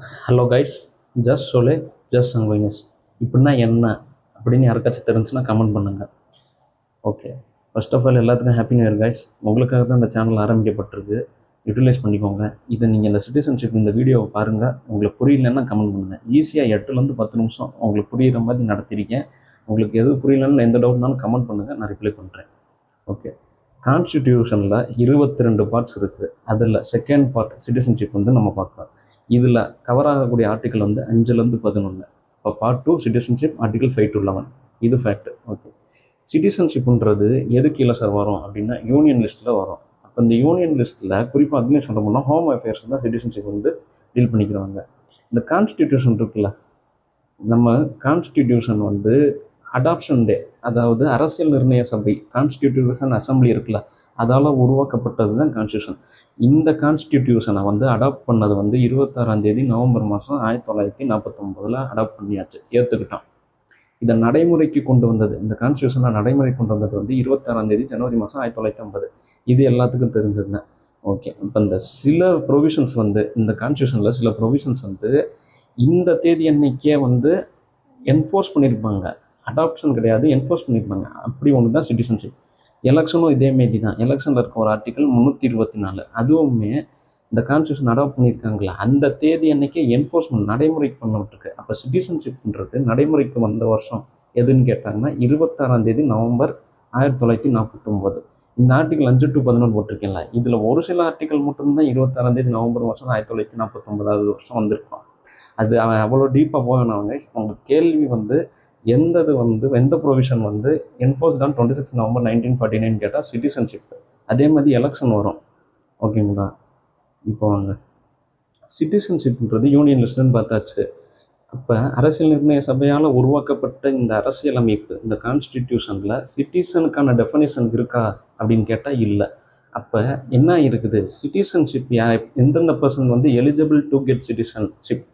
Hello guys, just சொல்லு, just சங்வினஸ் இப்படின்னா என்ன அப்படின்னு யாருக்காச்சும் தெரிஞ்சுன்னா கமெண்ட் பண்ணுங்கள். ஓகே, ஃபர்ஸ்ட் ஆஃப் ஆல் எல்லாத்துக்கும் ஹாப்பி நியூ இயர் கைஸ். உங்களுக்காக தான் இந்த சேனல் ஆரம்பிக்கப்பட்டிருக்கு, யூட்டிலைஸ் பண்ணிக்கோங்க. இதை நீங்கள் இந்த சிட்டிசன்ஷிப் இந்த வீடியோவை பாருங்கள். உங்களுக்கு புரியலன்னா கமெண்ட் பண்ணுங்கள். ஈஸியாக 8லேருந்து 10 நிமிஷம் உங்களுக்கு புரிகிற மாதிரி நடத்திருக்கேன். உங்களுக்கு எது புரியலன்னு எந்த டவுட்னாலும் கமெண்ட் பண்ணுங்கள், நான் ரிப்ளை பண்ணுறேன். ஓகே, கான்ஸ்டிடியூஷனில் 22 பார்ட்ஸ் இருக்குது. அதில் செகண்ட் பார்ட் சிட்டிசன்ஷிப் வந்து நம்ம பார்க்கலாம். இதில் கவர் ஆகக்கூடிய ஆர்டிக்கல் வந்து 5லேருந்து 11. இப்போ பார்ட் 2 சிட்டிசன்ஷிப் ஆர்டிக்கல் 5 to 11. இது ஃபேக்ட். ஓகே, சிட்டிசன்ஷிப்ன்றது எது கீழே சார் வரும் அப்படின்னா யூனியன் லிஸ்ட்டில் வரும். அப்போ இந்த யூனியன் லிஸ்ட்டில் குறிப்பாக அதுலேயும் சொல்ல போனால் ஹோம் அஃபேர்ஸ் தான் சிட்டிசன்ஷிப் வந்து டீல் பண்ணிக்கிறாங்க. இந்த கான்ஸ்டிடியூஷன் இருக்குல்ல, நம்ம கான்ஸ்டிடியூஷன் வந்து அடாப்ஷன் டே, அதாவது அரசியல் நிர்ணய சபை கான்ஸ்டிடியூஷன் அசம்பிளி இருக்குல்ல, அதால் உருவாக்கப்பட்டது தான் கான்ஸ்டியூஷன். இந்த கான்ஸ்டிடியூஷனை வந்து அடாப்ட் பண்ணது வந்து 26 நவம்பர் 1949 அடாப்ட் பண்ணியாச்சு, ஏற்றுக்கிட்டான். இதை நடைமுறைக்கு கொண்டு வந்தது, இந்த கான்ஸ்டியூஷனை நடைமுறை கொண்டு வந்தது வந்து 26 ஜனவரி 1950. இது எல்லாத்துக்கும் தெரிஞ்சதுதான். ஓகே, இப்போ இந்த சில ப்ரொவிஷன்ஸ் வந்து இந்த கான்ஸ்டியூஷனில் சில ப்ரொவிஷன்ஸ் வந்து இந்த தேதி அன்னைக்கே வந்து என்ஃபோர்ஸ் பண்ணியிருப்பாங்க. அடாப்ஷன் கிடையாது, என்ஃபோர்ஸ் பண்ணியிருப்பாங்க. அப்படி ஒன்று தான் சிட்டிசன்ஷிப். எலெக்ஷனும் இதேமாரி தான். எலெக்ஷனில் இருக்க ஒரு ஆர்டிக்கல் 324, அதுவுமே இந்த கான்ஸ்டியூஷன் அடாப்ட் பண்ணியிருக்காங்களா அந்த தேதி அன்னைக்கே என்ஃபோர்ஸ்மெண்ட் நடைமுறைக்கு பண்ணப்பட்டிருக்கு. அப்போ சிட்டிசன்ஷிப்ன்றது நடைமுறைக்கு வந்த வருஷம் எதுன்னு கேட்டாங்கன்னா 26 நவம்பர் 1949. இந்த ஆர்டிக்கல் 5 to 11 போட்டிருக்கேன்ல, இதில் ஒரு சில ஆர்டிக்கல் மட்டும்தான் 26 நவம்பர் 1949 வருஷம் வந்திருக்கும். அது அவ்வளோ டீப்பாக போகணுங்க. உங்களுக்கு கேள்வி வந்து எந்த ப்ரொவிஷன் வந்து என்ஃபோர்ஸ்ட் ஆன் 26 நவம்பர் 1949 கேட்டால் சிட்டிசன்ஷிப். அதே மாதிரி எலெக்ஷன் வரும். ஓகேங்களா, இப்போ வாங்க, சிட்டிசன்ஷிப்ன்றது யூனியன் லிஸ்ட்னு பார்த்தாச்சு. அப்போ அரசியல் நிர்ணய சபையால் உருவாக்கப்பட்ட இந்த அரசியலமைப்பு, இந்த கான்ஸ்டிடியூஷனில் சிட்டிசனுக்கான டெஃபனிஷன் இருக்கா அப்படின்னு கேட்டால் இல்லை. அப்போ என்ன இருக்குது, சிட்டிசன்ஷிப் எந்தெந்த பர்சன் வந்து எலிஜிபிள் டு கெட் சிட்டிசன்ஷிப்,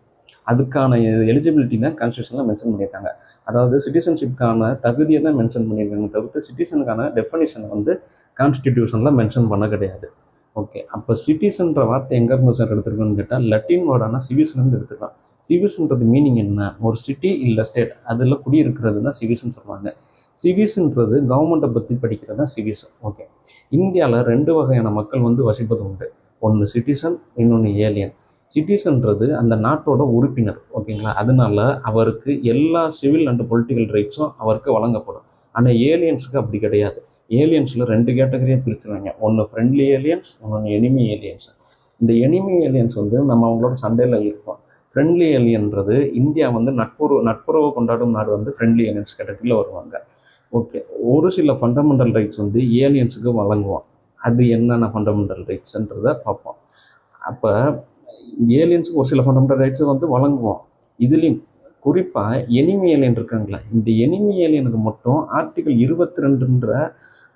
அதுக்கான எலிஜிபிலிட்டி தான் கான்ஸ்டியூஷனில் மென்ஷன் பண்ணியிருக்காங்க. அதாவது சிட்டிசன்ஷிப்கான தகுதியை தான் மென்ஷன் பண்ணியிருக்காங்க, தவிர்த்து சிட்டிசனுக்கான டெஃபனிஷனை வந்து கான்ஸ்டிடியூஷனில் மென்ஷன் பண்ண கிடையாது. ஓகே, அப்போ சிட்டிசன்ற வார்த்தை எங்கேருந்து சார் எடுத்துருக்கோன்னு கேட்டால் லட்டின் வேர்டான சிவிஸ்லேருந்து எடுத்துக்கலாம். சிவிஸ்ன்றது மீனிங் என்ன, ஒரு சிட்டி இல்லை ஸ்டேட் அதில் குடியிருக்கிறது தான் சிவிஸ்ன்னு சொல்லுவாங்க. சிவிஸ்ன்றது கவர்மெண்ட்டை பற்றி படிக்கிறது தான் சிவிஸ். ஓகே, இந்தியாவில் 2 வகையான மக்கள் வந்து வசிப்பது உண்டு. ஒன்று சிட்டிசன், இன்னொன்று ஏலியன். சிட்டிசன்றது அந்த நாட்டோட உறுப்பினர். ஓகேங்களா, அதனால அவருக்கு எல்லா சிவில் அண்ட் பொலிட்டிக்கல் ரைட்ஸும் அவருக்கு வழங்கப்படும். ஆனால் ஏலியன்ஸுக்கு அப்படி கிடையாது. ஏலியன்ஸில் 2 கேட்டகரியாக பிரிச்சுருவாங்க. ஒன்று ஃப்ரெண்ட்லி ஏலியன்ஸ், இன்னொன்று எனிமி ஏலியன்ஸ். இந்த எனிமி ஏலியன்ஸ் வந்து நம்ம அவங்களோட சண்டையில் இருப்போம். ஃப்ரெண்ட்லி ஏலியன்றது இந்தியா வந்து நட்புறவு கொண்டாடும் நாடு வந்து ஃப்ரெண்ட்லி ஏலியன்ஸ் கேட்டகரியில் வருவாங்க. ஓகே, ஒரு சில ஃபண்டமெண்டல் ரைட்ஸ் வந்து ஏலியன்ஸுக்கு வழங்குவோம். அது என்னென்ன ஃபண்டமெண்டல் ரைட்ஸ்ன்றதை பார்ப்போம். அப்போ ஏலியன்ஸுக்கு ஒரு சில ஃபண்டமெண்டல் ரைட்ஸை வந்து வழங்குவோம். இதுலேயும் குறிப்பாக எனிமி ஏலியன் இருக்காங்களா, இந்த எனிமி ஏலியனுக்கு மட்டும் ஆர்டிகல் 22ன்ற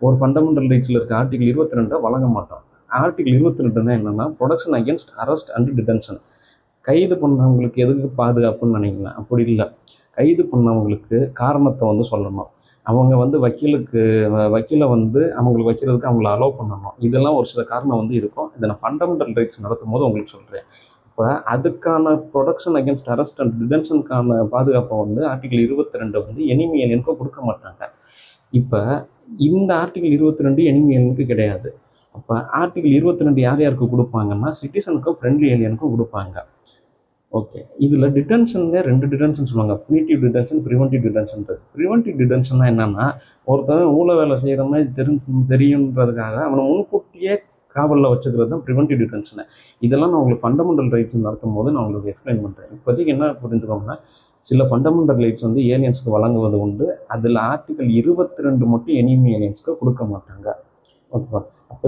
ஒரு ஃபண்டமெண்டல் ரைட்ஸில் இருக்க ஆர்டிகல் 22 வழங்க மாட்டோம். ஆர்டிகல் 22னா என்னென்னா protection against arrest and detention. கைது பண்ணவங்களுக்கு எதுக்கு பாதுகாப்புன்னு நினைக்கலாம், அப்படி இல்லை. கைது பண்ணவங்களுக்கு காரணத்தை வந்து சொல்லணும். அவங்க வந்து வக்கீலை வந்து அவங்களுக்கு வைக்கிறதுக்கு அவங்கள அலோவ் பண்ணணும். இதெல்லாம் ஒரு சில காரணம் வந்து இருக்கும். இதை நான் ஃபண்டமெண்டல் ரைட்ஸ் நடத்தும் போது உங்களுக்கு சொல்கிறேன். இப்போ அதுக்கான ப்ரொடெக்ஷன் அகேன்ஸ்ட் அரெஸ்ட் அண்ட் டிடென்ஷனுக்கான பாதுகாப்பை வந்து ஆர்டிகல் 22 வந்து எனிமி ஏலியனுக்கும் கொடுக்க மாட்டாங்க. இப்போ இந்த ஆர்டிகல் 22 எனிமி ஏலியனுக்கு கிடையாது. அப்போ ஆர்டிகல் 22 யார் யாருக்கு கொடுப்பாங்கன்னா சிட்டிசனுக்கும் ஃப்ரெண்ட்லி ஏலியனுக்கும் கொடுப்பாங்க. ஓகே, இதில் டிடென்ஷன்ல 2 டிடென்ஷன் சொல்லுவாங்க, புனிட்டிவ் டிடென்ஷன், ப்ரிவென்டிவ் டிடென்ஷன்றது. ப்ரிவென்டிவ் டிடென்ஷன்னா என்னென்னா, ஒருத்தன் ஊழ வேலை செய்கிற மாதிரி தெரியுன்றதுக்காக அவனை முன்கூட்டியே காவலில் வச்சுக்கிறது தான் ப்ரிவென்டிவ் டிடென்ஷனு. இதெல்லாம் நான் உங்களுக்கு ஃபண்டமெண்டல் ரைட்ஸ் நடத்தும் போது நான் உங்களுக்கு எக்ஸ்பிளைன் பண்ணுறேன். இப்போதைக்கு என்ன புரிஞ்சுக்கோங்கன்னா, சில ஃபண்டமெண்டல் ரைட்ஸ் வந்து ஏலியன்ஸுக்கு வழங்குவது உண்டு. அதில் ஆர்டிகல் 22 மட்டும் எனிமி ஏலியன்ஸுக்கு கொடுக்க மாட்டாங்க. ஓகேவா, அப்போ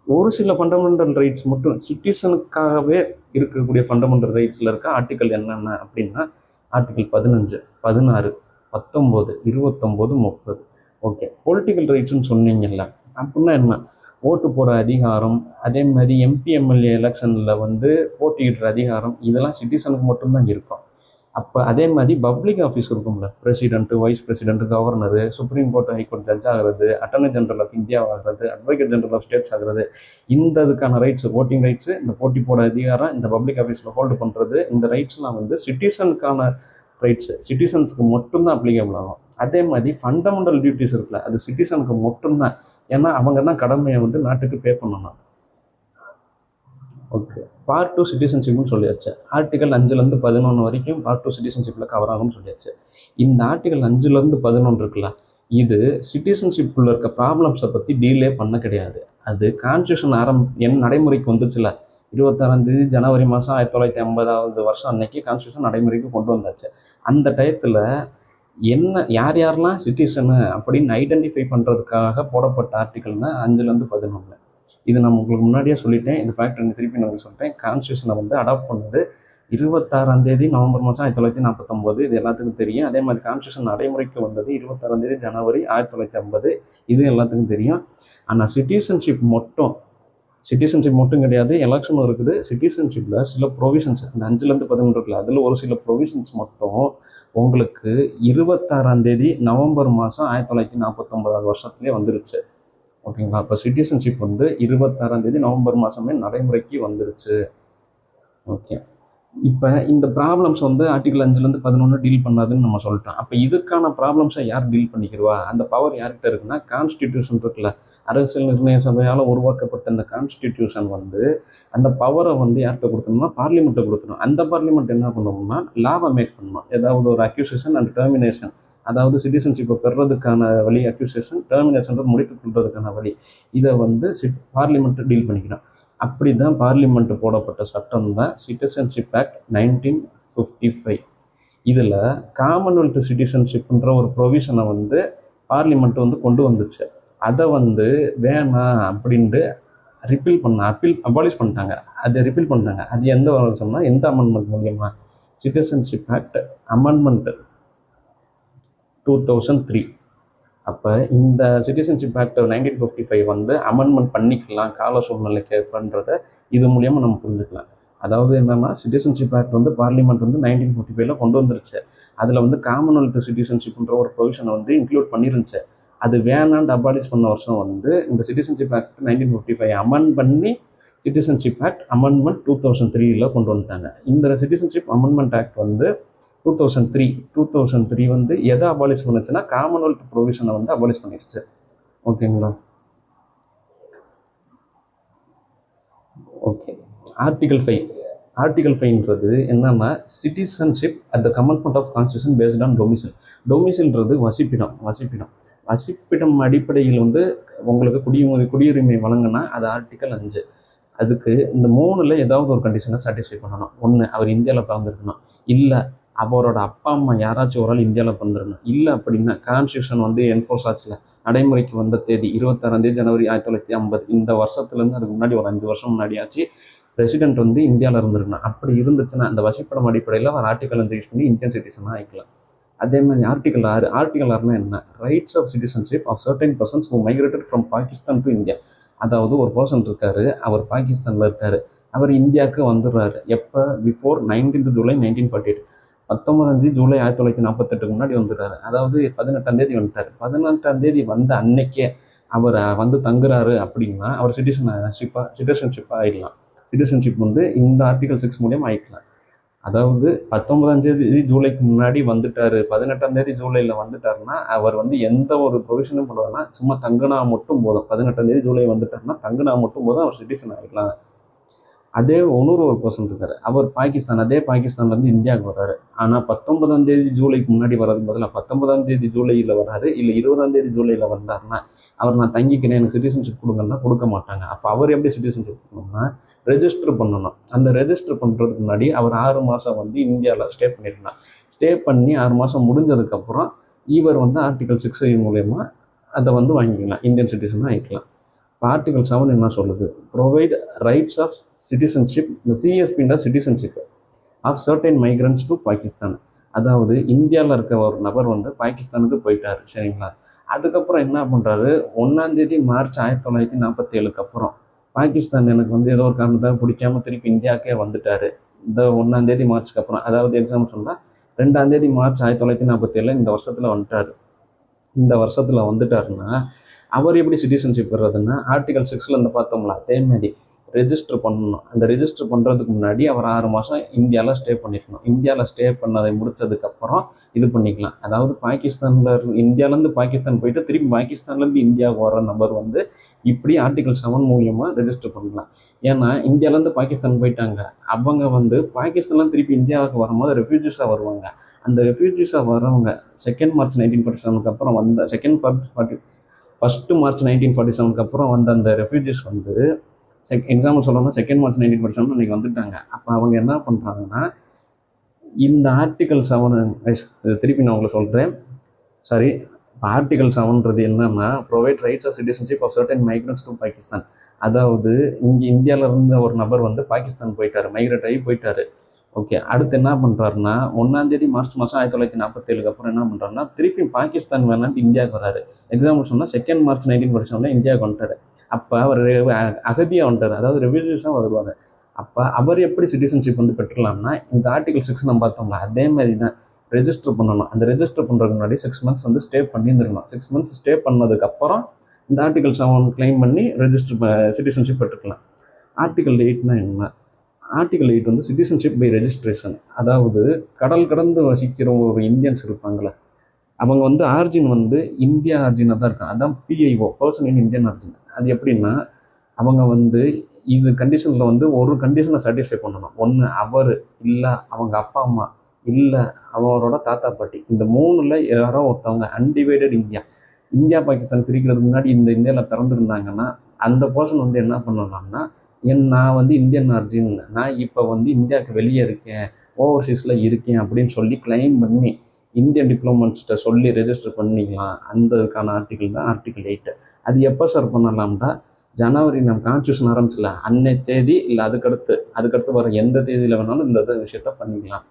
ஒரு சில ஃபண்டமெண்டல் ரைட்ஸ் மட்டும் சிட்டிசனுக்காகவே இருக்கக்கூடிய ஃபண்டமெண்டல் ரைட்ஸில் இருக்க ஆர்டிக்கல் என்னென்ன அப்படின்னா ஆர்டிக்கல் 15, 16, 19, 29, 30. ஓகே, பொலிட்டிக்கல் ரைட்ஸ்ன்னு சொன்னீங்கல்ல, அப்படின்னா என்ன, ஓட்டு போடுற அதிகாரம், அதே மாதிரி MP MLA எலெக்ஷனில் வந்து போட்டியிடுற அதிகாரம், இதெல்லாம் சிட்டிசனுக்கு மட்டும்தான் இருக்கும். அப்போ அதே மாதிரி பப்ளிக் ஆஃபீஸ் இருக்கும்ல, president, vice president, governor, supreme court high court judge ஆகிறது, அட்டர்னி ஜெனரல் ஆஃப் இந்தியா ஆகிறது, அட்வொகேட் ஜெனரல் ஆஃப் ஸ்டேட்ஸ் ஆகிறது, இந்த இதுக்கான ரைட்ஸ், ஓட்டிங் ரைட்ஸு, இந்த போட்டி போட அதிகாரம் இந்த பப்ளிக் ஆஃபீஸில் ஹோல்டு பண்ணுறது, இந்த ரைட்ஸ்லாம் வந்து சிட்டிசனுக்கான ரைட்ஸு, சிட்டிசன்ஸுக்கு மட்டும்தான் அப்ளிகபிள் ஆகும். அதே மாதிரி ஃபண்டமெண்டல் டியூட்டிஸ் இருக்குல்ல, அது சிட்டிசனுக்கு மட்டும்தான். ஏன்னா அவங்க தான் கடமையை வந்து நாட்டுக்கு பே பண்ணணும். ஓகே, பார்ட் 2 சிட்டிசன்ஷிப்னு சொல்லியாச்சு. ஆர்டிகல் 5லேருந்து 11 வரைக்கும் பார்ட் 2 சிட்டிசன்ஷிப்பில் கவர் ஆகும்னு சொல்லியாச்சு. இந்த ஆர்டிகல் 5லேருந்து 11 இருக்குல்ல, இது சிட்டிசன்ஷிப்பில் இருக்க ப்ராப்ளம்ஸை பற்றி டீலே பண்ண கிடையாது. அது கான்ஸ்டியூஷன் நடைமுறைக்கு வந்துச்சுல, 26 ஜனவரி 1950 அன்னைக்கு கான்ஸ்டியூஷன் நடைமுறைக்கு கொண்டு வந்தாச்சு. அந்த டயத்தில் யார் யாரெல்லாம் சிட்டிசனு அப்படின்னு ஐடென்டிஃபை பண்ணுறதுக்காக போடப்பட்ட ஆர்டிகல் தான் 5லேருந்து 11. இது நான் உங்களுக்கு முன்னாடியே சொல்லிட்டேன். இந்த ஃபேக்ட் திருப்பி நான் உங்களுக்கு சொல்லிட்டேன். கான்ஸ்டியூஷனை வந்து அடாப்ட் பண்ணது 26 நவம்பர் 1949. இது எல்லாத்துக்கும் தெரியும். அதே மாதிரி கான்ஸ்டியூஷன் நடைமுறைக்கு வந்தது 26 ஜனவரி 1950. இது எல்லாத்துக்கும் தெரியும். ஆனால் சிட்டிசன்ஷிப் மட்டும் கிடையாது, எலெக்ஷனும் இருக்குது. சிட்டிசன்ஷிப்பில் சில ப்ரொவிஷன்ஸ், அந்த 5லேருந்து 11 இருக்குல்ல, அதில் ஒரு சில ப்ரொவிஷன்ஸ் மட்டும் உங்களுக்கு 26 நவம்பர் 1949 வந்துருச்சு. ஓகேங்களா? அப்போ சிட்டிசன்ஷிப் வந்து 26 நவம்பர் நடைமுறைக்கு வந்துருச்சு. ஓகே, இப்போ இந்த ப்ராப்ளம்ஸ் வந்து ஆர்டிகல் 5லேருந்து 11 டீல் பண்ணாதுன்னு நம்ம சொல்லிட்டோம். அப்போ இதுக்கான ப்ராப்ளம்ஸை யார் டீல் பண்ணிக்கிறவா? அந்த பவர் யார்கிட்ட இருக்குன்னா, கான்ஸ்டிடியூஷன் இருக்குல்ல, அரசியல் நிர்ணய சபையால் உருவாக்கப்பட்ட இந்த கான்ஸ்டிடியூஷன் வந்து அந்த பவரை வந்து யார்கிட்ட கொடுத்தோம்னா பார்லிமெண்ட்டை கொடுத்துடும். அந்த பார்லிமெண்ட் என்ன பண்ணணும்னா லாவை மேக் பண்ணணும். ஏதாவது ஒரு அக்யூசேஷன் அண்ட் டெர்மினேஷன், அதாவது சிட்டிசன்ஷிப்பை பெறுறதுக்கான வழி அக்யூசேஷன், டெர்மினேஷன் முடித்து கொள்றதுக்கான வழி, இதை வந்து பார்லிமெண்ட் டீல் பண்ணிக்கணும். அப்படி தான் பார்லிமெண்ட் போடப்பட்ட சட்டம் தான் சிட்டிசன்ஷிப் ஆக்ட் 1955. இதில் காமன்வெல்த் சிட்டிசன்ஷிப்ன்ற ஒரு ப்ரொவிஷனை வந்து பார்லிமெண்ட் வந்து கொண்டு வந்துச்சு. அதை வந்து வேணாம் அப்படின்ட்டு அபாலிஷ் பண்ணிட்டாங்க. அதை ரிப்பீல் பண்ணிட்டாங்க. அது எந்த வருஷம்னா, எந்த அமெண்ட்மெண்ட் மூலியமா? Citizenship act amendment 2003. அப்போ இந்த சிட்டிசன்ஷிப் ஆக்ட் 1955 வந்து அமெண்ட்மெண்ட் பண்ணிக்கலாம் கால சூழ்நிலைக்கு ஏற்பன்றதை இது மூலியமாக நம்ம புரிஞ்சுக்கலாம். அதாவது என்னென்னா, சிட்டிசன்ஷிப் ஆக்ட் வந்து பார்லிமெண்ட் வந்து 1955 கொண்டு வந்துருச்சு. அதில் வந்து காமன்வெல்த் சிட்டிசன்ஷிப்ன்ற ஒரு ப்ரொவிஷனை வந்து இன்க்ளூட் பண்ணிருந்துச்சு. அது வேணாண்டு அபாலிஷ் பண்ண வருஷம் வந்து இந்த சிட்டிசன்ஷிப் ஆக்ட் 1955 அமெண்ட் பண்ணி சிட்டிசன்ஷிப் ஆக்ட் அமெண்ட்மெண்ட் 2003 கொண்டு வந்துட்டாங்க. இந்த சிட்டிசன்ஷிப் அமெண்ட்மெண்ட் ஆக்ட் வந்து 2003 வந்து எதை அபாலிஷ் பண்ணுச்சுன்னா, காமன்வெல்த் ப்ரொவிஷனை வந்து அபாலிஷ் பண்ணிடுச்சு. ஓகேங்களா? ஓகே, ஆர்டிகல் 5ன்றது என்னன்னா, citizenship at the commencement of constitution based on டொமிசில்ன்றது வசிப்பிடம் அடிப்படையில் வந்து உங்களுக்கு குடியுரிமை வழங்கினா அது ஆர்டிகல் 5. அதுக்கு இந்த 3ல் ஏதாவது ஒரு கண்டிஷனை சாட்டிஸ்ஃபை பண்ணணும். ஒன்று, அவர் இந்தியாவில் பிறந்திருக்கணும். இல்லை அவரோட அப்பா அம்மா யாராச்சும் ஒரு ஆள் இந்தியாவில் பிறந்திருக்கணும். இல்லை அப்படின்னா கான்ஸ்டியூஷன் வந்து என்ஃபோர்ஸ் ஆச்சுல, நடைமுறைக்கு வந்த தேதி 26 ஜனவரி 1950. இந்த வருஷத்துலேருந்து அதுக்கு முன்னாடி ஒரு 5 வருஷம் முன்னாடி ஆச்சு. பிரசிடென்ட் வந்து இந்தியாவில் இருந்திருக்கணும். அப்படி இருந்துச்சுன்னா அந்த வசிப்படம் அடிப்படையில் அவர் ஆர்டிகல் 5 யூஸ் பண்ணி இந்தியன் சிட்டிசனாக ஆகிக்கலாம். அதே மாதிரி ஆர்டிகல் 6 என்ன? Rights of citizenship of certain persons who migrated from Pakistan to India. அதாவது ஒரு பர்சன் இருக்காரு, அவர் பாகிஸ்தானில் இருக்காரு, அவர் இந்தியாவுக்கு வந்துடுறாரு. எப்போ? பிஃபோர் 19 ஜூலை 1948, 19 ஜூலை 1948 முன்னாடி வந்துடுறாரு. அதாவது 18 வந்துட்டார். 18 வந்த அன்னைக்கே அவர் வந்து தங்குறாரு அப்படின்னா அவர் சிட்டிசன்ஷிப்பாக ஆகிடலாம். சிட்டிசன்ஷிப் வந்து இந்த ஆர்டிகல் 6 மூலியம் ஆகிக்கலாம். அதாவது 19 ஜூலைக்கு முன்னாடி வந்துட்டார், 18 ஜூலையில் வந்துட்டாருன்னா அவர் வந்து எந்த ஒரு ப்ரொவிஷனும் பண்ணுவாருன்னா சும்மா தங்குனா மட்டும் போதும். 18 ஜூலை வந்துட்டாருன்னா தங்குனா மட்டும் போதும், அவர் சிட்டிசன் ஆகிக்கலாம். அதே இன்னொரு பர்சன் இருக்காரு, அவர் அதே பாகிஸ்தான்லேருந்து இந்தியாவுக்கு வர்றாரு. ஆனால் 19 ஜூலைக்கு முன்னாடி வர்றது பதிலாக 19 ஜூலையில் வர்றாரு, இல்லை 20 ஜூலையில் வந்தாருன்னா அவர் நான் தங்கிக்கிறேன், எனக்கு சிட்டிசன்ஷிப் கொடுங்கன்னா கொடுக்க மாட்டாங்க. அப்போ அவர் எப்படி சிட்டிசன்ஷிப் கொடுக்கணும்னா ரெஜிஸ்டர் பண்ணணும். அந்த ரெஜிஸ்டர் பண்ணுறதுக்கு முன்னாடி அவர் 6 மாதம் வந்து இந்தியாவில் ஸ்டே பண்ணியிருந்தார். ஸ்டே பண்ணி 6 மாதம் முடிஞ்சதுக்கப்புறம் இவர் வந்து ஆர்டிகல் 6 மூலயமா அதை வந்து வாங்கிக்கலாம், இந்தியன் சிட்டிசனாக ஆகிக்கலாம். ஆர்டிகல் 7 என்ன சொல்லுது? ப்ரொவைட் ரைட்ஸ் ஆஃப் சிட்டிசன்ஷிப், இந்த சிஎஸ்பின்ற citizenship of certain migrants to Pakistan. அதாவது இந்தியாவில் இருக்க ஒரு நபர் வந்து பாகிஸ்தானுக்கு போயிட்டார், சரிங்களா? அதுக்கப்புறம் என்ன பண்ணுறாரு, 1 மார்ச் 1947 அப்புறம் பாகிஸ்தான் எனக்கு வந்து ஏதோ ஒரு காரணத்தாக பிடிக்காம திருப்பி இந்தியாவுக்கே வந்துட்டார். இந்த 1 மார்ச்சுக்கு அப்புறம், அதாவது எக்ஸாம்பிள் சொன்னால் 2ஆம் தேதி மார்ச் 1947 இந்த வருஷத்தில் வந்துட்டார். இந்த வருஷத்தில் வந்துட்டாருன்னா அவர் எப்படி சிட்டிசன்ஷிப் பெறுறதுன்னா ஆர்டிகல் 6ல் இருந்து பார்த்தோம்ல அதே மாதிரி ரெஜிஸ்டர் பண்ணணும். அந்த ரெஜிஸ்டர் பண்ணுறதுக்கு முன்னாடி அவர் 6 மாதம் இந்தியாவில் ஸ்டே பண்ணியிருக்கணும். இந்தியாவில் ஸ்டே பண்ணதை முடித்ததுக்கப்புறம் இது பண்ணிக்கலாம். அதாவது இந்தியாவிலேருந்து பாகிஸ்தான் போயிட்டு திருப்பி பாகிஸ்தான்லேருந்து இந்தியாவுக்கு வர நபர் வந்து இப்படி ஆர்டிகல் 7 மூலியமாக ரெஜிஸ்டர் பண்ணலாம். ஏன்னா இந்தியாவிலேருந்து பாகிஸ்தான் போயிட்டாங்க, அவங்க வந்து பாகிஸ்தான்லேருந்து திருப்பி இந்தியாவுக்கு வரும்போது ரெஃப்யூஜிஸாக வருவாங்க. அந்த ரெஃப்யூஜிஸாக வரவங்க 2 மார்ச் 1947 அப்புறம் வந்த 1 மார்ச் 1947 அப்புறம் வந்த அந்த ரெஃப்யூஜிஸ் வந்து எக்ஸாம்பிள் சொல்லணும்னா 2 மார்ச் 1947 அன்றைக்கி வந்துட்டாங்க. அப்போ அவங்க என்ன பண்ணுறாங்கன்னா இந்த ஆர்டிகல் 7 திருப்பி நான் உங்களுக்கு சொல்கிறேன். சாரி, ஆர்டிகல் 7ன்றது என்னன்னா provide rights of citizenship of certain migrants to Pakistan. அதாவது இங்கே இந்தியாவில் இருந்த ஒரு நபர் வந்து பாகிஸ்தான் போயிட்டார், மைக்ரேட் ஆகி போயிட்டார். ஓகே, அடுத்து என்ன பண்ணுறாருன்னா 1ஆம் தேதி மார்ச் மாதம் 1947 அப்புறம் என்ன பண்ணுறாருன்னா திருப்பி பாகிஸ்தான் வேணான்ட்டு இந்தியாவுக்கு வராரு. எக்ஸாம்பிள் சொன்னால் 2 மார்ச் 1947 இந்தியாவுக்கு வந்துட்டார். அப்போ அவர் அகதியாக வந்துட்டார், அதாவது ரெஃப்யூஜிஸாக வருவார். அப்போ அவர் எப்படி சிட்டிசன்ஷிப் வந்து பெற்றுலாம்னா இந்த ஆர்டிகல் 6 நம்ம பார்த்தோம்ல அதே மாதிரி தான் ரெஜிஸ்டர் பண்ணணும். அந்த ரெஜிஸ்டர் பண்ணுறதுக்கு முன்னாடி 6 மந்த்ஸ் வந்து ஸ்டே பண்ணியிருந்துருக்கணும். 6 மந்த்ஸ் ஸ்டே பண்ணதுக்கப்புறம் இந்த ஆர்டிகல் 7 கிளைம் பண்ணி சிட்டிசன்ஷிப் பெற்றுக்கலாம். ஆர்டிகல் 8னா என்ன? ஆர்டிகல் 8 வந்து சிட்டிசன்ஷிப் பை ரெஜிஸ்ட்ரேஷன். அதாவது கடல் கடந்து வசிக்கிற ஒரு இந்தியன்ஸ் இருப்பாங்களே, அவங்க வந்து ஆர்ஜின் வந்து இந்தியா ஆர்ஜினாக தான் இருக்காங்க. அதான் BIO, person in Indian origin. அது எப்படின்னா அவங்க வந்து இது கண்டிஷனில் வந்து ஒரு கண்டிஷனை சாட்டிஸ்ஃபை பண்ணணும். ஒன்று அவர், இல்லை அவங்க அப்பா அம்மா, இல்லை அவரோட தாத்தா பாட்டி. இந்த 3ல் யாரோ ஒருத்தவங்க அன்டிவைடட் இந்தியா பாகிஸ்தான் பிரிக்கிறதுக்கு முன்னாடி இந்த இந்தியாவில் பிறந்திருந்தாங்கன்னா அந்த பர்சன் வந்து என்ன பண்ணலாம்னா நான் வந்து இந்தியன் ஆர்ஜின், நான் இப்போ வந்து இந்தியாவுக்கு வெளியே இருக்கேன், ஓவர்சீஸில் இருக்கேன் அப்படின்னு சொல்லி கிளைம் பண்ணி இந்தியன் டிப்ளமேட்ஸ்கிட்ட சொல்லி ரெஜிஸ்டர் பண்ணிக்கலாம். அந்ததுக்கான ஆர்டிகிள் தான் ஆர்டிகிள் 8. அது எப்போ சார் பண்ணலாம்னா ஜனவரி நம்ம கான்ஸ்டியூஷன் ஆரம்பிச்சில அன்னை தேதி, இல்லை அதுக்கடுத்து வர எந்த தேதியில் வேணாலும் இந்த விஷயத்த பண்ணிக்கலாம்.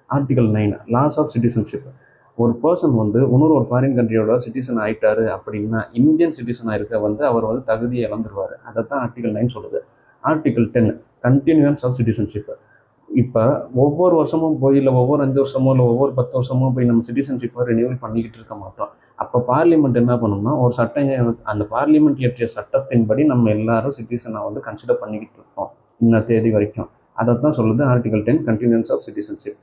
Article 9 loss of citizenship. ஒரு பர்சன் வந்து இன்னொரு ஒரு ஃபாரின் கண்ட்ரியோட சிட்டிசன் ஆகிட்டாரு அப்படின்னா இந்தியன் சிட்டிசனாக இருக்க வந்து அவர் வந்து தகுதியை இழந்துருவார். அதை தான் ஆர்டிகல் 9 சொல்லுது. Article 10 continuance of citizenship. இப்போ ஒவ்வொரு வருஷமும் போய் இல்லை ஒவ்வொரு 5 வருஷமோ இல்லை ஒவ்வொரு 10 வருஷமோ போய் நம்ம சிட்டிசன்ஷிப்பை ரினியூவல் பண்ணிக்கிட்டு இருக்க மாட்டோம். அப்போ பார்லிமெண்ட் என்ன பண்ணணும்னா ஒரு சட்டம், அந்த பார்லிமெண்ட் இயற்றிய சட்டத்தின்படி நம்ம எல்லாரும் சிட்டிசனாக வந்து கன்சிடர் பண்ணிக்கிட்டு இருக்கோம் இன்ன தேதி வரைக்கும். அதை தான் சொல்லுது article 10 continuance of citizenship.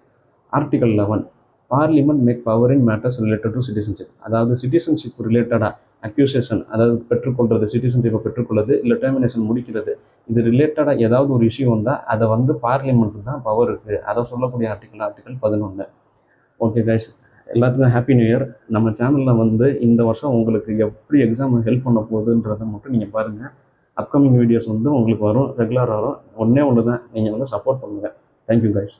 Article 11 parliament make power in matters related to citizenship. அதாவது சிட்டிசன்ஷிப் ரிலேட்டடாக அக்யூசேஷன், அதாவது பெற்றுக்கொள்வது, சிட்டிசன்ஷிப்பை பெற்றுக்கொள்வது இல்லை டெர்மினேஷன் முடிக்கிறது, இது ரிலேட்டடாக ஏதாவது ஒரு இஷ்யூ வந்தால் அதை வந்து பார்லிமெண்ட்டு தான் பவர் இருக்குது. அதை சொல்லக்கூடிய ஆர்டிகல் 11. ஓகே கைஸ், எல்லாத்துக்கும் ஹாப்பி நியூ இயர். நம்ம சேனலில் வந்து இந்த வருஷம் உங்களுக்கு எப்படி எக்ஸாம் ஹெல்ப் பண்ண போகுதுன்றதை மட்டும் நீங்கள் பாருங்கள். அப்கமிங் வீடியோஸ் வந்து உங்களுக்கு வரும், ரெகுலராக வரும். ஒன்று தான், நீங்கள் வந்து சப்போர்ட் பண்ணுங்கள். Thank you guys.